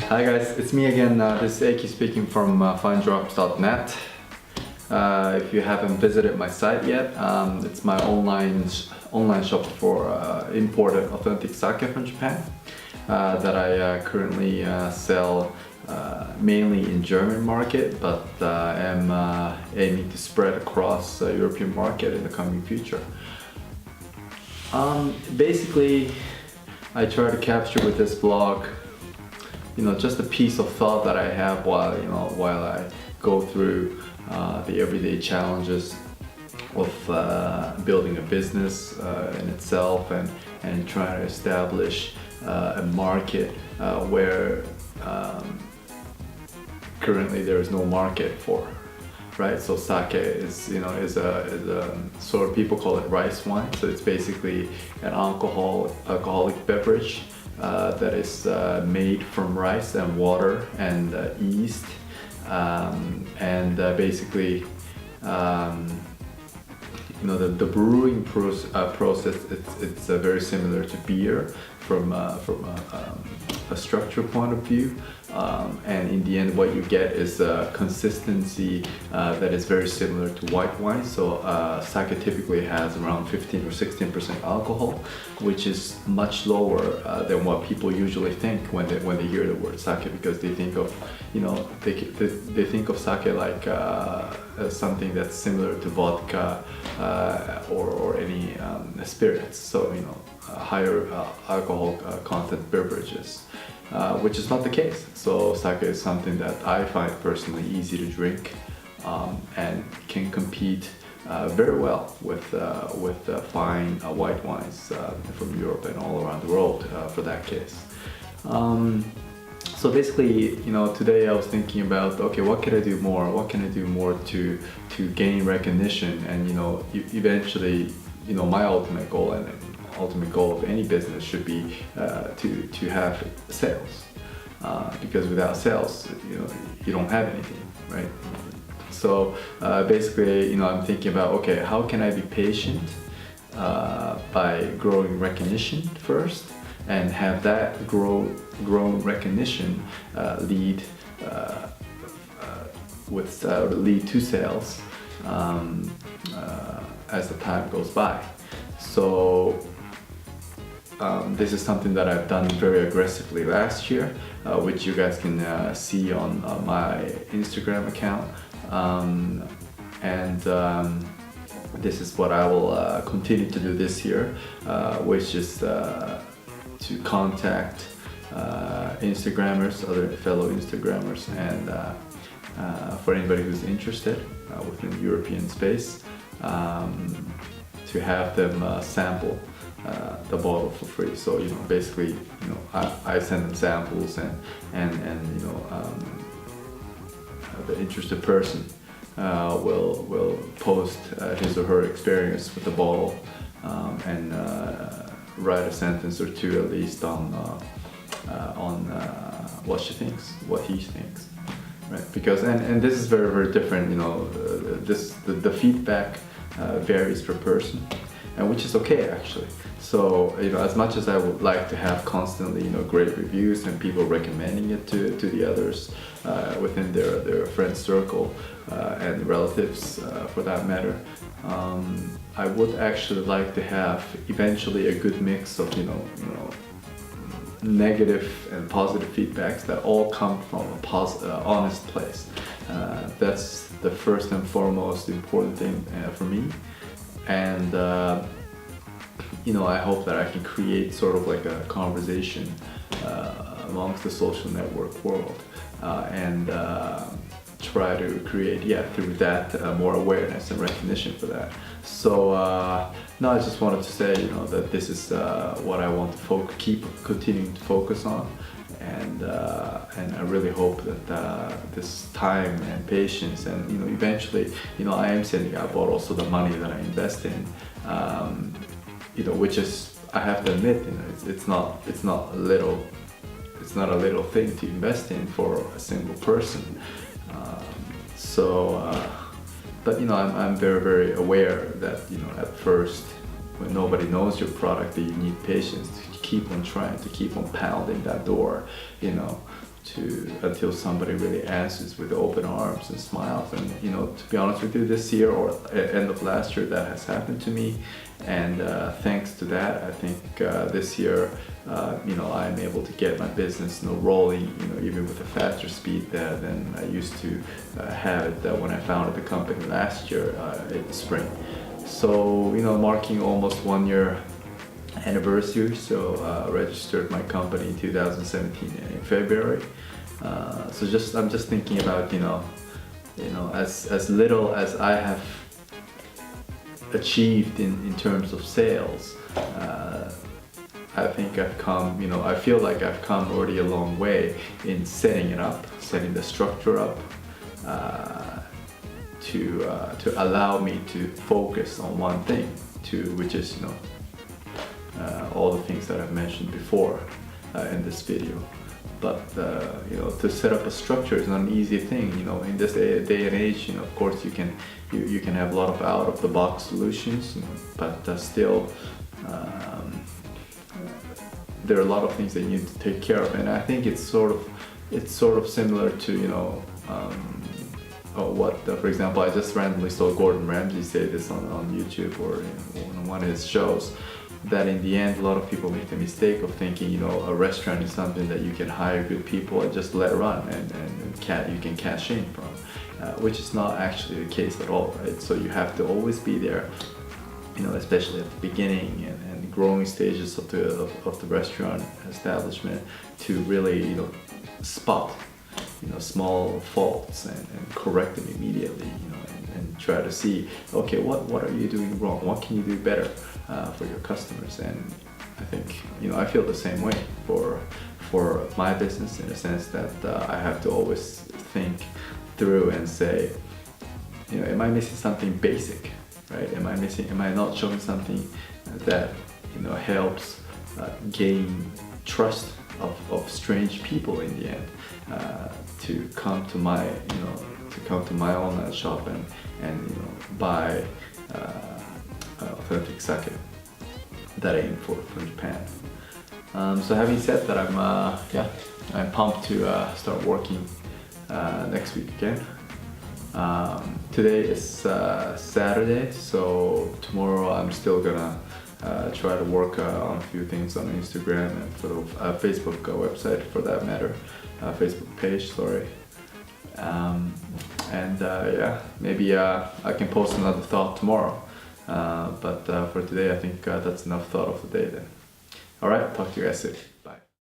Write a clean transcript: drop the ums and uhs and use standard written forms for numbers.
Hi guys, it's me again. This is Eiki speaking from Finedrops.net. If you haven't visited my site yet, it's my online shop for imported authentic sake from Japan that I currently sell mainly in German market, but am aiming to spread across European market in the coming future. Basically, I try to capture with this blog, just a piece of thought that I have while I go through the everyday challenges of building a business in itself and trying to establish a market where currently there is no market for, right? So sake is a sort of, people call it rice wine. So it's basically an alcoholic beverage that is made from rice and water and yeast, and basically the brewing process, it's very similar to beer from a structure point of view, and in the end what you get is a consistency that is very similar to white wine. So sake typically has around 15 or 16% alcohol, which is much lower than what people usually think when they hear the word sake, because they think of they think of sake like something that's similar to vodka or any spirits, so higher alcohol content beverages, which is not the case. So sake is something that I find personally easy to drink and can compete very well with fine white wines from Europe and all around the world for that case. So basically, today I was thinking about, okay, what can I do more? What can I do more to gain recognition? And eventually, my ultimate goal and ultimate goal of any business should be to have sales, because without sales, you don't have anything, right? So basically, I'm thinking about, okay, how can I be patient by growing recognition first, and have that grown recognition lead to sales as the time goes by. So this is something that I've done very aggressively last year, which you guys can see on my Instagram account, and this is what I will continue to do this year, which is to contact Instagrammers, other fellow Instagrammers, and for anybody who's interested within the European space, to have them sample the bottle for free. So basically, I send them samples, and the interested person will post his or her experience with the bottle, and write a sentence or two at least on what she thinks, what he thinks, right? Because and this is very, very different. The feedback varies per person, and which is okay actually. So as much as I would like to have constantly great reviews and people recommending it to the others within their friend circle and relatives for that matter, I would actually like to have eventually a good mix of negative and positive feedbacks that all come from a honest place. That's the first and foremost important thing for me, and I hope that I can create sort of like a conversation amongst the social network world, and try to create, through that, more awareness and recognition for that. So no, I just wanted to say that this is what I want to keep continuing to focus on, and I really hope that this time and patience, and eventually I am sending out bottles, so the money that I invest in, which is, I have to admit, it's not a little thing to invest in for a single person. But I'm very, very aware that at first, when nobody knows your product, that you need patience to keep on trying, to keep on pounding that door, until somebody really answers with open arms and smiles. And you know, to be honest with you, this year or end of last year, that has happened to me. And thanks to that, I think this year, you know, I'm able to get my business, you know, rolling, you know, even with a faster speed than I used to have it when I founded the company last year in the spring. So, you know, marking almost 1 year anniversary. So registered my company in 2017 in February. So I'm just thinking about, you know, as little as I have achieved in terms of sales, I think I've come, you know, I feel like I've come already a long way in setting it up, setting the structure up to allow me to focus on one thing, which is, you know, all the things that I've mentioned before in this video. But you know, to set up a structure is not an easy thing. You know, in this day and age, you know, of course you can have a lot of out-of-the-box solutions, you know, but still there are a lot of things that you need to take care of. And I think it's sort of similar to, you know, for example, I just randomly saw Gordon Ramsay say this on YouTube or on one of his shows, that in the end a lot of people make the mistake of thinking, you know, a restaurant is something that you can hire good people and just let run and you can cash in from, which is not actually the case at all, right? So you have to always be there, you know, especially at the beginning and growing stages of the restaurant establishment, to really, you know, spot, you know, small faults and correct them immediately, you know, and try to see, okay, what are you doing wrong? What can you do better for your customers? And I think, you know, I feel the same way for my business, in a sense that I have to always think through and say, you know, am I missing something basic, right? Am I not showing something that, you know, helps gain trust of strange people in the end, to come to my, you know, online shop and you know, buy authentic sake that I import from Japan. So having said that, I'm pumped to start working next week again. Today is Saturday, so tomorrow I'm still gonna try to work on a few things on Instagram and for the Facebook website, for that matter, Facebook page, sorry. Yeah, maybe I can post another thought tomorrow. But for today, I think that's enough thought of the day then. Alright, talk to you guys soon.